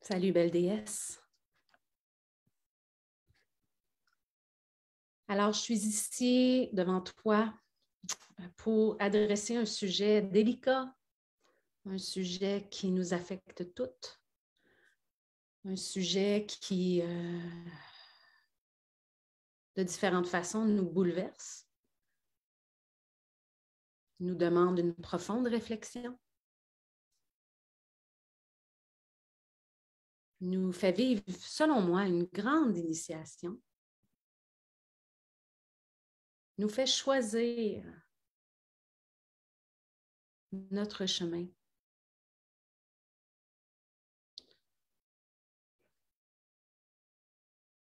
Salut, belle déesse. Alors, je suis ici devant toi pour adresser un sujet délicat, un sujet qui nous affecte toutes, un sujet qui, de différentes façons, nous bouleverse, nous demande une profonde réflexion, nous fait vivre, selon moi, une grande initiation, nous fait choisir notre chemin.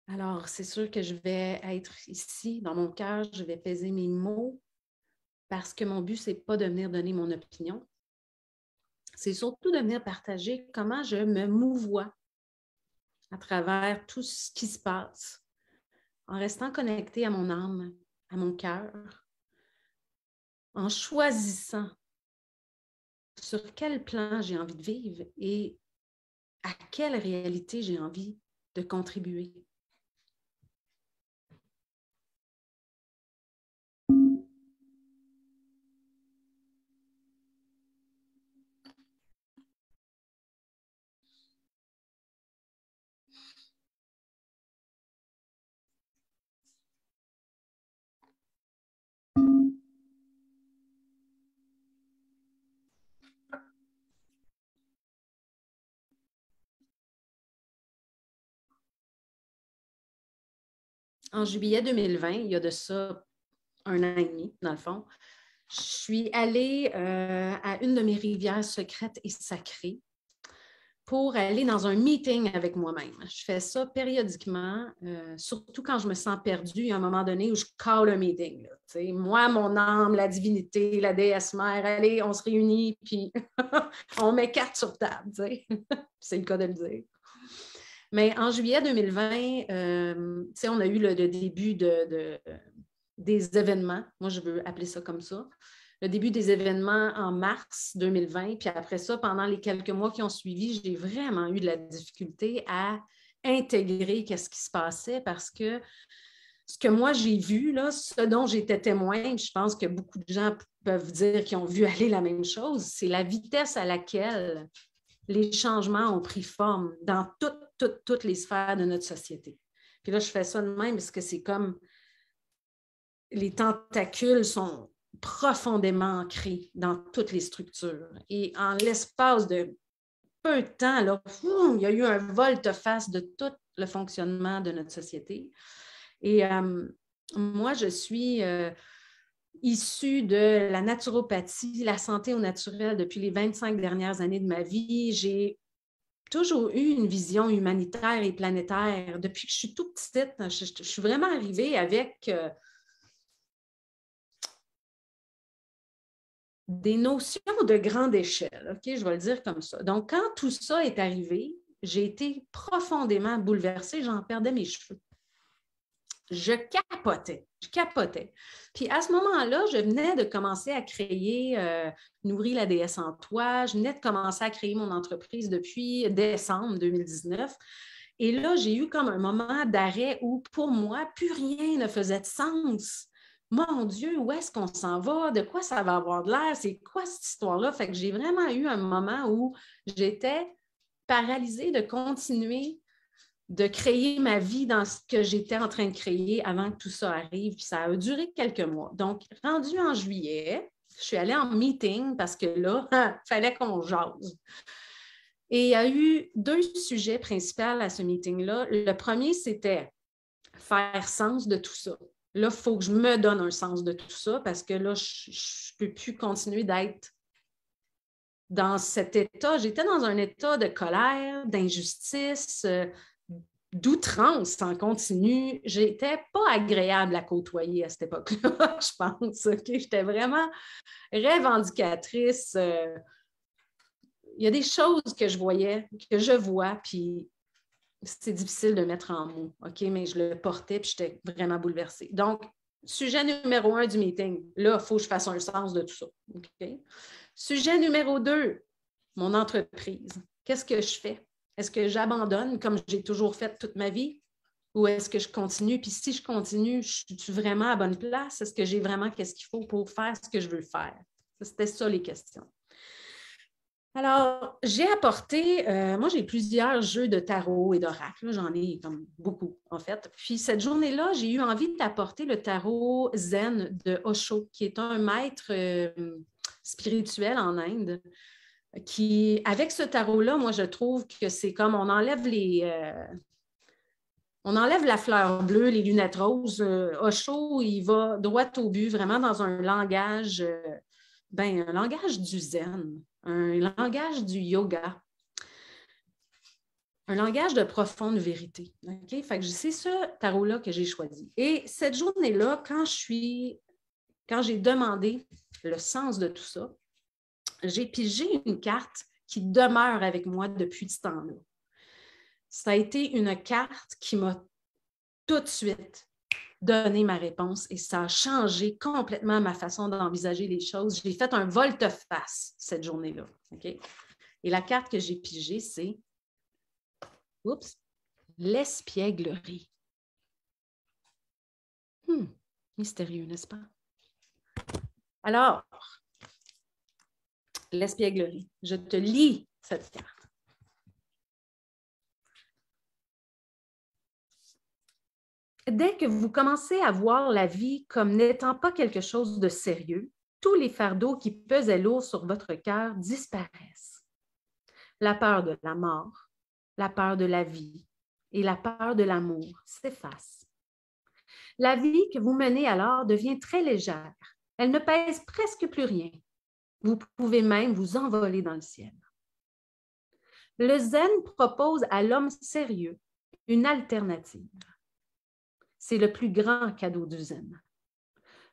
Alors, c'est sûr que je vais être ici, dans mon cœur, je vais peser mes mots parce que mon but, ce n'est pas de venir donner mon opinion. C'est surtout de venir partager comment je me mouvoie à travers tout ce qui se passe, en restant connectée à mon âme, à mon cœur, en choisissant sur quel plan j'ai envie de vivre et à quelle réalité j'ai envie de contribuer. En juillet 2020, il y a de ça 1 an et demi, dans le fond, je suis allée à une de mes rivières secrètes et sacrées pour aller dans un meeting avec moi-même. Je fais ça périodiquement, surtout quand je me sens perdue. Il y a un moment donné où je call un meeting. Là, moi, mon âme, la divinité, la déesse mère, allez, on se réunit, puis on met cartes sur table. C'est le cas de le dire. Mais en juillet 2020, on a eu le début des événements. Moi, je veux appeler ça comme ça. Le début des événements en mars 2020. Puis après ça, pendant les quelques mois qui ont suivi, j'ai vraiment eu de la difficulté à intégrer ce qui se passait parce que ce que moi j'ai vu, là, ce dont j'étais témoin, je pense que beaucoup de gens peuvent dire qu'ils ont vu aller la même chose, c'est la vitesse à laquelle les changements ont pris forme dans toutes les sphères de notre société. Puis là, je fais ça de même parce que c'est comme les tentacules sont profondément ancrés dans toutes les structures. Et en l'espace de peu de temps, là, il y a eu un volte-face de tout le fonctionnement de notre société. Et moi, je suis issue de la naturopathie, la santé au naturel depuis les 25 dernières années de ma vie. J'ai toujours eu une vision humanitaire et planétaire. Depuis que je suis toute petite, je suis vraiment arrivée avec des notions de grande échelle, OK? Je vais le dire comme ça. Donc, quand tout ça est arrivé, j'ai été profondément bouleversée, j'en perdais mes cheveux. Je capotais. Puis à ce moment-là, je venais de commencer à créer Nourris la déesse en toi. Je venais de commencer à créer mon entreprise depuis décembre 2019. Et là, j'ai eu comme un moment d'arrêt où, pour moi, plus rien ne faisait de sens. Mon Dieu, où est-ce qu'on s'en va? De quoi ça va avoir de l'air? C'est quoi cette histoire-là? Fait que j'ai vraiment eu un moment où j'étais paralysée de continuer de créer ma vie dans ce que j'étais en train de créer avant que tout ça arrive. Puis ça a duré quelques mois. Donc, rendu en juillet, je suis allée en meeting parce que là, il fallait qu'on jase. Et il y a eu 2 sujets principaux à ce meeting-là. Le premier, c'était faire sens de tout ça. Là, il faut que je me donne un sens de tout ça parce que là, je ne peux plus continuer d'être dans cet état. J'étais dans un état de colère, d'injustice, d'outrance en continu. J'étais pas agréable à côtoyer à cette époque-là, je pense. Okay? J'étais vraiment revendicatrice. Il y a des choses que je voyais, que je vois, puis c'est difficile de mettre en mots, OK? Mais je le portais, puis j'étais vraiment bouleversée. Donc, sujet numéro 1 du meeting, là, il faut que je fasse un sens de tout ça. OK? Sujet numéro 2, mon entreprise. Qu'est-ce que je fais? Est-ce que j'abandonne comme j'ai toujours fait toute ma vie? Ou est-ce que je continue? Puis si je continue, je suis vraiment à bonne place? Est-ce que j'ai vraiment qu'est-ce qu'il faut pour faire ce que je veux faire? C'était ça les questions. Alors, j'ai apporté, moi j'ai plusieurs jeux de tarot et d'oracle, j'en ai comme beaucoup en fait. Puis cette journée-là, j'ai eu envie d'apporter le tarot Zen de Osho, qui est un maître spirituel en Inde, qui, avec ce tarot-là, moi je trouve que c'est comme on enlève on enlève la fleur bleue, les lunettes roses. Osho, il va droit au but, vraiment dans un langage, un langage du zen, un langage du yoga, un langage de profonde vérité. Okay? Fait que c'est ce tarot-là que j'ai choisi. Et cette journée-là, quand j'ai demandé le sens de tout ça, j'ai pigé une carte qui demeure avec moi depuis ce temps-là. Ça a été une carte qui m'a tout de suite donné ma réponse et ça a changé complètement ma façon d'envisager les choses. J'ai fait un volte-face cette journée-là. Okay? Et la carte que j'ai pigée, c'est l'espièglerie. Mystérieux, n'est-ce pas? Alors, l'espièglerie. Je te lis cette carte. Dès que vous commencez à voir la vie comme n'étant pas quelque chose de sérieux, tous les fardeaux qui pesaient lourd sur votre cœur disparaissent. La peur de la mort, la peur de la vie et la peur de l'amour s'effacent. La vie que vous menez alors devient très légère. Elle ne pèse presque plus rien. Vous pouvez même vous envoler dans le ciel. Le zen propose à l'homme sérieux une alternative. C'est le plus grand cadeau du zen.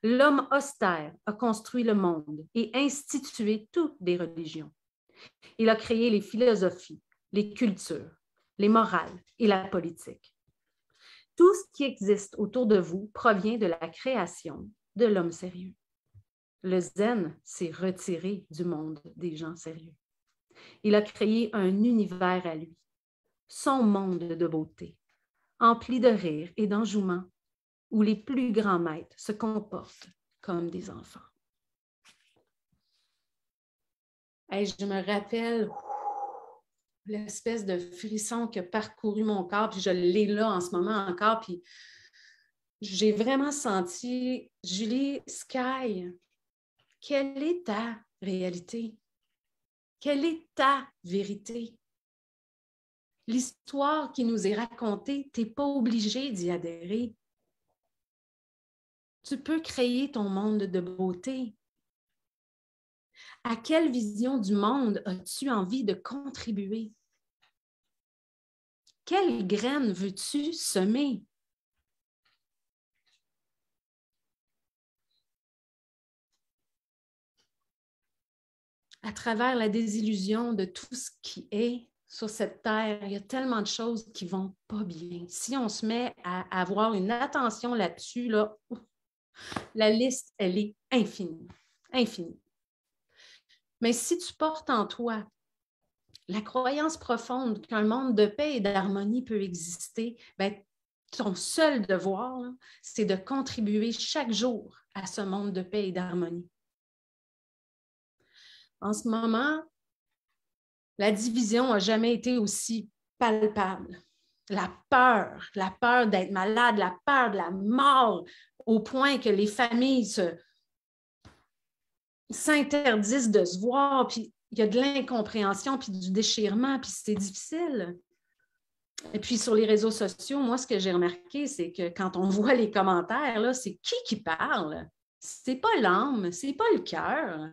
L'homme austère a construit le monde et institué toutes les religions. Il a créé les philosophies, les cultures, les morales et la politique. Tout ce qui existe autour de vous provient de la création de l'homme sérieux. Le zen s'est retiré du monde des gens sérieux. Il a créé un univers à lui, son monde de beauté, empli de rire et d'enjouement, où les plus grands maîtres se comportent comme des enfants. Hey, je me rappelle l'espèce de frisson qui a parcouru mon corps, puis je l'ai là en ce moment encore, puis j'ai vraiment senti, Julie, Sky, quelle est ta réalité? Quelle est ta vérité? L'histoire qui nous est racontée, tu n'es pas obligé d'y adhérer. Tu peux créer ton monde de beauté. À quelle vision du monde as-tu envie de contribuer? Quelle graine veux-tu semer? À travers la désillusion de tout ce qui est sur cette terre, il y a tellement de choses qui ne vont pas bien. Si on se met à avoir une attention là-dessus, là, la liste, elle est infinie, infinie. Mais si tu portes en toi la croyance profonde qu'un monde de paix et d'harmonie peut exister, bien, ton seul devoir, c'est de contribuer chaque jour à ce monde de paix et d'harmonie. En ce moment, la division n'a jamais été aussi palpable. La peur d'être malade, la peur de la mort, au point que les familles s'interdisent de se voir, puis il y a de l'incompréhension, puis du déchirement, puis c'est difficile. Et puis sur les réseaux sociaux, moi, ce que j'ai remarqué, c'est que quand on voit les commentaires, là, c'est qui parle? C'est pas l'âme, c'est pas le cœur.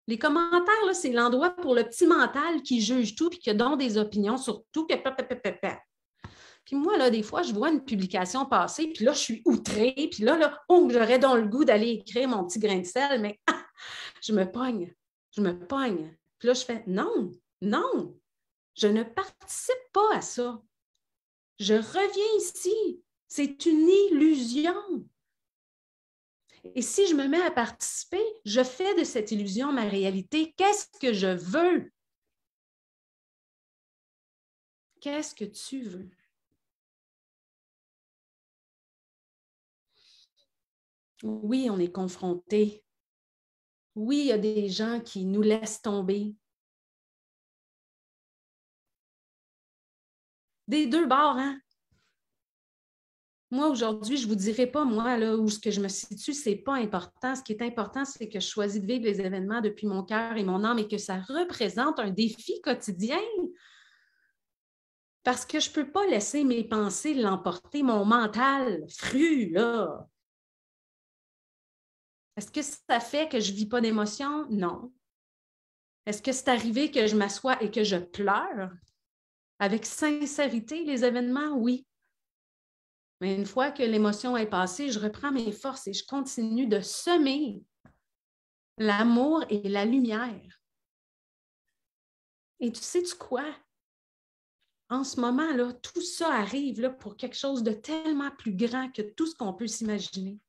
Les commentaires, là, c'est l'endroit pour le petit mental qui juge tout puis qui a donc des opinions sur tout. Puis moi, là, des fois, je vois une publication passer, puis là, je suis outrée, puis là j'aurais donc le goût d'aller écrire mon petit grain de sel, mais je me pogne. Puis là, je fais non, je ne participe pas à ça. Je reviens ici. C'est une illusion. Et si je me mets à participer, je fais de cette illusion ma réalité. Qu'est-ce que je veux? Qu'est-ce que tu veux? Oui, on est confronté. Oui, il y a des gens qui nous laissent tomber. Des deux bords, hein? Moi, aujourd'hui, je ne vous dirai pas, moi, là, où ce que je me situe, ce n'est pas important. Ce qui est important, c'est que je choisis de vivre les événements depuis mon cœur et mon âme et que ça représente un défi quotidien. Parce que je ne peux pas laisser mes pensées l'emporter, mon mental fru, là. Est-ce que ça fait que je ne vis pas d'émotions? Non. Est-ce que c'est arrivé que je m'assois et que je pleure? Avec sincérité, les événements, oui. Mais une fois que l'émotion est passée, je reprends mes forces et je continue de semer l'amour et la lumière. Et tu sais-tu quoi? En ce moment, là, tout ça arrive là, pour quelque chose de tellement plus grand que tout ce qu'on peut s'imaginer.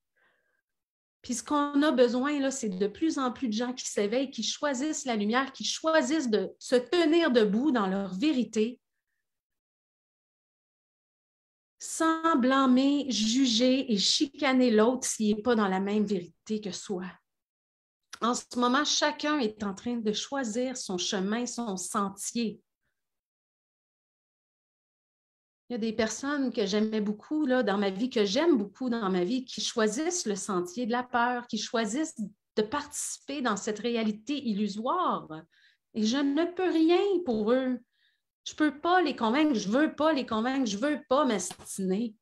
Puis ce qu'on a besoin, là, c'est de plus en plus de gens qui s'éveillent, qui choisissent la lumière, qui choisissent de se tenir debout dans leur vérité, sans blâmer, juger et chicaner l'autre s'il n'est pas dans la même vérité que soi. En ce moment, chacun est en train de choisir son chemin, son sentier. Il y a des personnes que j'aimais beaucoup là, dans ma vie, que j'aime beaucoup dans ma vie, qui choisissent le sentier de la peur, qui choisissent de participer dans cette réalité illusoire. Et je ne peux rien pour eux. Je ne peux pas les convaincre, je ne veux pas les convaincre, je ne veux pas m'astiner.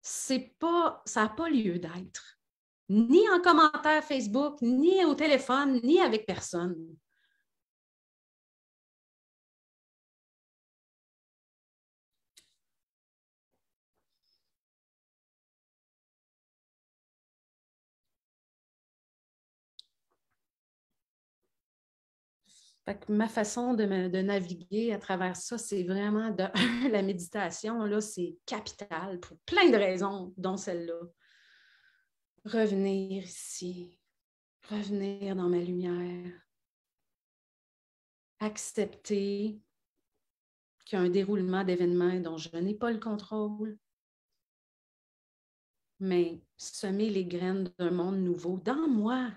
Ça n'a pas lieu d'être. Ni en commentaire Facebook, ni au téléphone, ni avec personne. Fait que ma façon de naviguer à travers ça, c'est vraiment de la méditation, là, c'est capital pour plein de raisons, dont celle-là. Revenir ici, revenir dans ma lumière, accepter qu'il y a un déroulement d'événements dont je n'ai pas le contrôle, mais semer les graines d'un monde nouveau dans moi.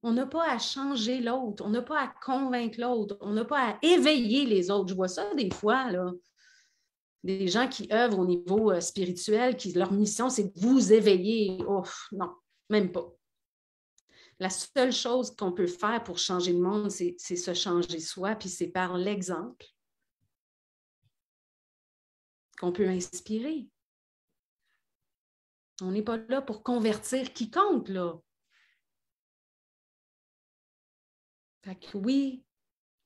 On n'a pas à changer l'autre, on n'a pas à convaincre l'autre, on n'a pas à éveiller les autres. Je vois ça des fois, là. Des gens qui œuvrent au niveau spirituel, qui leur mission, c'est de vous éveiller. Oh, non, même pas. La seule chose qu'on peut faire pour changer le monde, c'est se changer soi, puis c'est par l'exemple qu'on peut inspirer. On n'est pas là pour convertir quiconque, là. Fait que oui,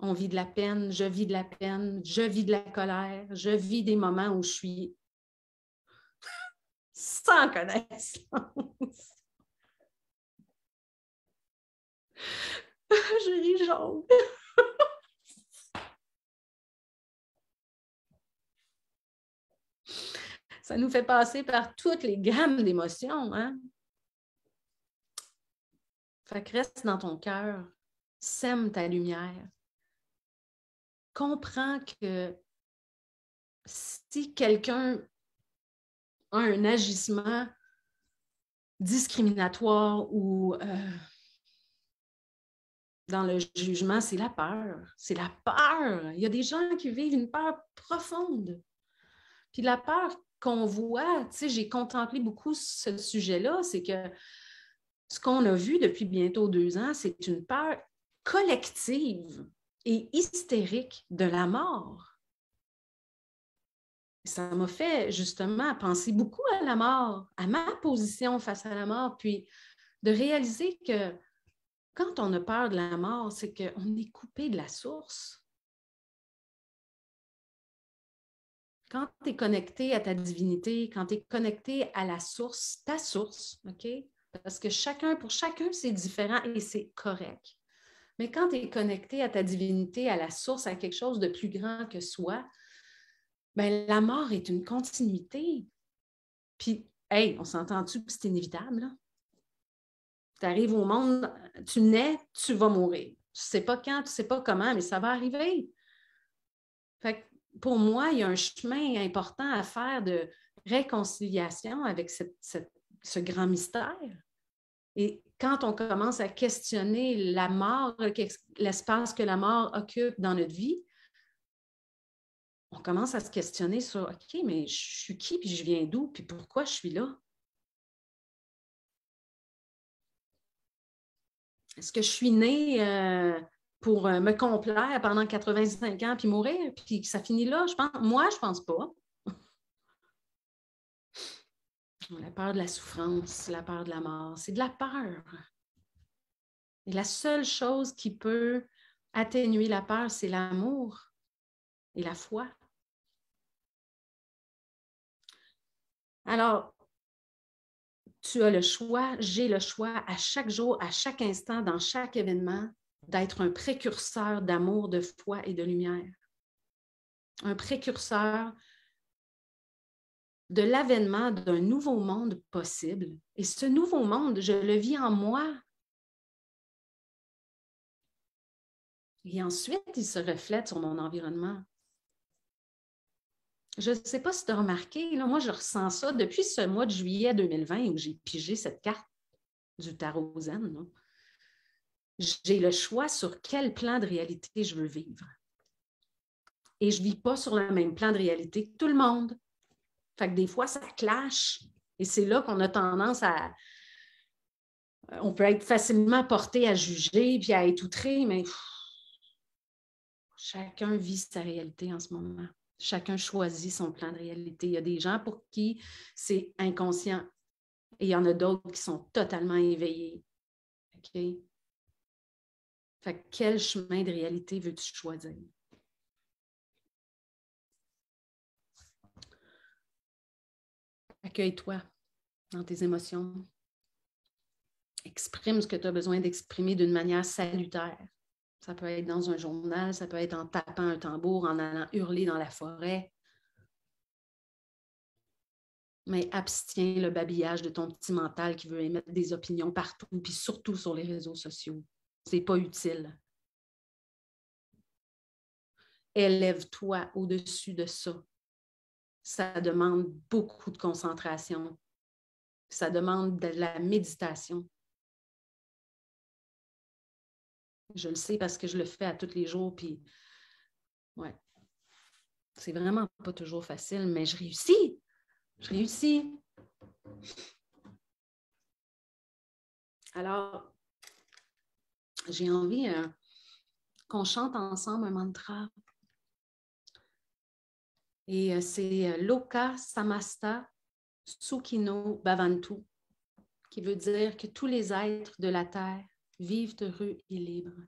on vit de la peine, je vis de la peine, je vis de la colère, je vis des moments où je suis sans connaissance. Je ris jaune. Ça nous fait passer par toutes les gammes d'émotions, hein? Fait que reste dans ton cœur, sème ta lumière. Comprends que si quelqu'un a un agissement discriminatoire ou dans le jugement, c'est la peur. C'est la peur. Il y a des gens qui vivent une peur profonde. Puis la peur qu'on voit, tu sais, j'ai contemplé beaucoup ce sujet-là, c'est que ce qu'on a vu depuis bientôt 2 ans, c'est une peur collective et hystérique de la mort. Ça m'a fait justement penser beaucoup à la mort, à ma position face à la mort, puis de réaliser que quand on a peur de la mort, c'est qu'on est coupé de la source. Quand tu es connecté à ta divinité, quand tu es connecté à la source, ta source, OK? Parce que pour chacun, c'est différent et c'est correct. Mais quand tu es connecté à ta divinité, à la source, à quelque chose de plus grand que soi, ben, la mort est une continuité. Puis, hey, on s'entend-tu que c'est inévitable? Tu arrives au monde, tu nais, tu vas mourir. Tu ne sais pas quand, tu ne sais pas comment, mais ça va arriver. Fait que pour moi, il y a un chemin important à faire de réconciliation avec ce grand mystère. Et quand on commence à questionner la mort, l'espace que la mort occupe dans notre vie, on commence à se questionner sur, OK, mais je suis qui, puis je viens d'où, puis pourquoi je suis là? Est-ce que je suis née pour me complaire pendant 85 ans puis mourir, puis que ça finit là? Moi, je pense pas. La peur de la souffrance, la peur de la mort, c'est de la peur. Et la seule chose qui peut atténuer la peur, c'est l'amour et la foi. Alors, tu as le choix, j'ai le choix à chaque jour, à chaque instant, dans chaque événement, d'être un précurseur d'amour, de foi et de lumière. Un précurseur de l'avènement d'un nouveau monde possible. Et ce nouveau monde, je le vis en moi. Et ensuite, il se reflète sur mon environnement. Je ne sais pas si tu as remarqué, là, moi, je ressens ça depuis ce mois de juillet 2020 où j'ai pigé cette carte du tarot zen. J'ai le choix sur quel plan de réalité je veux vivre. Et je ne vis pas sur le même plan de réalité que tout le monde. Fait que des fois, ça clash. Et c'est là qu'on a tendance à... On peut être facilement porté à juger puis à être outré, mais chacun vit sa réalité en ce moment. Chacun choisit son plan de réalité. Il y a des gens pour qui c'est inconscient et il y en a d'autres qui sont totalement éveillés. OK? Fait que quel chemin de réalité veux-tu choisir? Accueille-toi dans tes émotions. Exprime ce que tu as besoin d'exprimer d'une manière salutaire. Ça peut être dans un journal, ça peut être en tapant un tambour, en allant hurler dans la forêt. Mais abstiens le babillage de ton petit mental qui veut émettre des opinions partout, puis surtout sur les réseaux sociaux. C'est pas utile. Élève-toi au-dessus de ça. Ça demande beaucoup de concentration. Ça demande de la méditation. Je le sais parce que je le fais à tous les jours, puis ouais. C'est vraiment pas toujours facile, mais je réussis. Je réussis. Alors, j'ai envie qu'on chante ensemble un mantra. Et c'est Loka Samasta Sukhino Bhavantu, qui veut dire que tous les êtres de la terre vivent heureux et libres.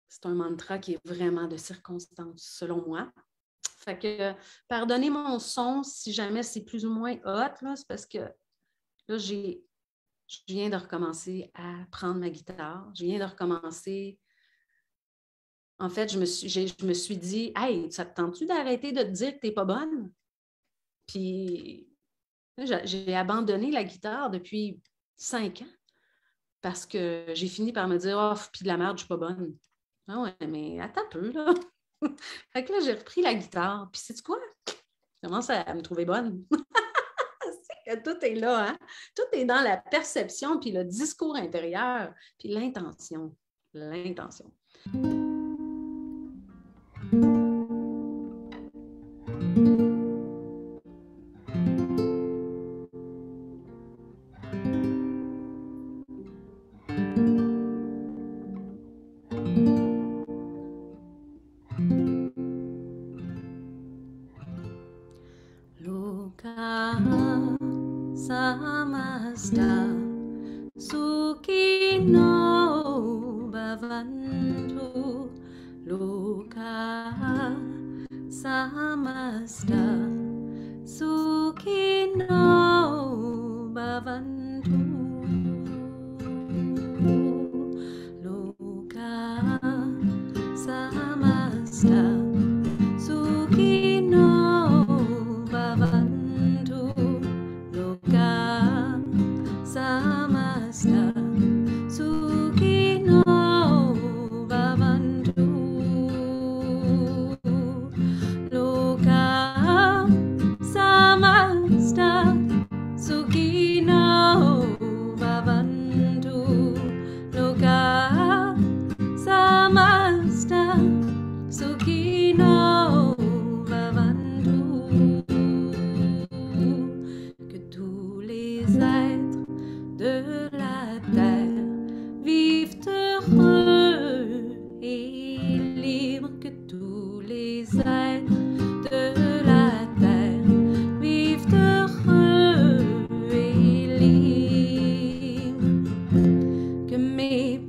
C'est un mantra qui est vraiment de circonstance, selon moi. Fait que, pardonnez mon son si jamais c'est plus ou moins hot, là, c'est parce que là, je viens de recommencer à prendre ma guitare. Je viens de recommencer. En fait, je me suis dit, hey, ça te tente-tu d'arrêter de te dire que tu n'es pas bonne? Puis, j'ai abandonné la guitare depuis 5 ans parce que j'ai fini par me dire, oh, puis de la merde, je ne suis pas bonne. Ah ouais, mais attends un peu, là. Fait que là, j'ai repris la guitare. Puis, sais-tu quoi? Je commence à me trouver bonne. C'est que tout est là, hein? Tout est dans la perception, puis le discours intérieur, puis l'intention. L'intention. Loka samasta sukhino bhavantu. Loka samasta sukhino bhavantu. Loka samasta sukhino bhavantu. Loka samasta sukhino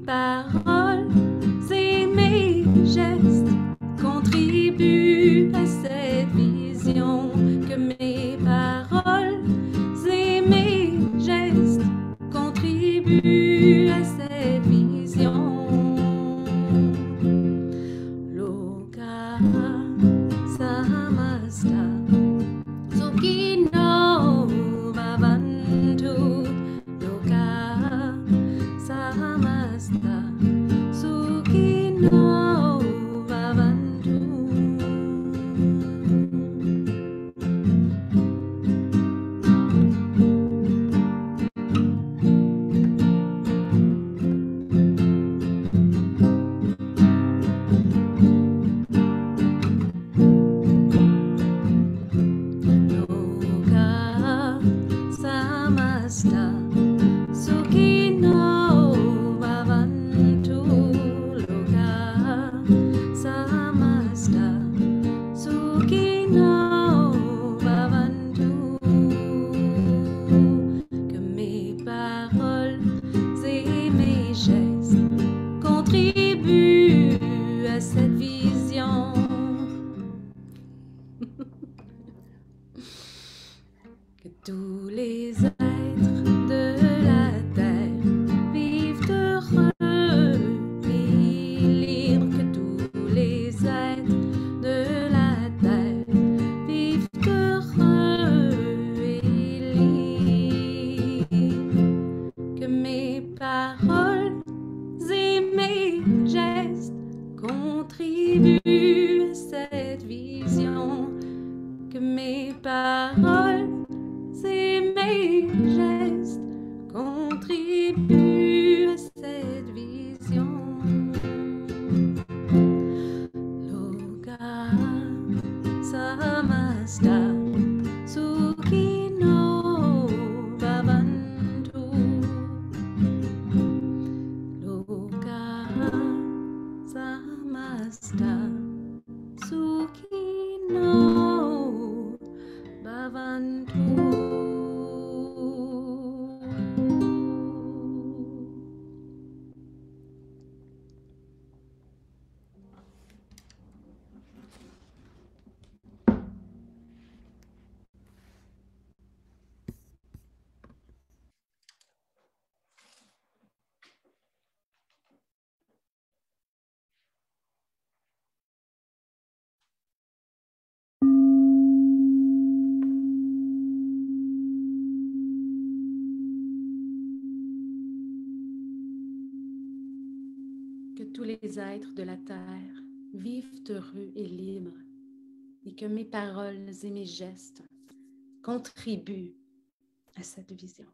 paroles et mes gestes contribuent à cette vision, que mes paroles et mes gestes contribuent à cette vision. Loka samasta sukino bhavantu. Loka samasta sukino bhavantu. Loka samasta sukino bhavantu. Loka samasta sukino bhavantu. Que mes paroles et mes gestes contribuent à cette vision. Que tous les êtres de la terre vivent heureux et libres. Que tous les êtres de la terre vivent heureux et libres. Que mes paroles et mes gestes contribuent à cette vision. Que mes paroles et mes gestes contribuent à cette vision. Loka samasta sukino bhavantu. Loka samasta sukino bhavantu. Que tous les êtres de la terre vivent heureux et libres, et que mes paroles et mes gestes contribuent à cette vision.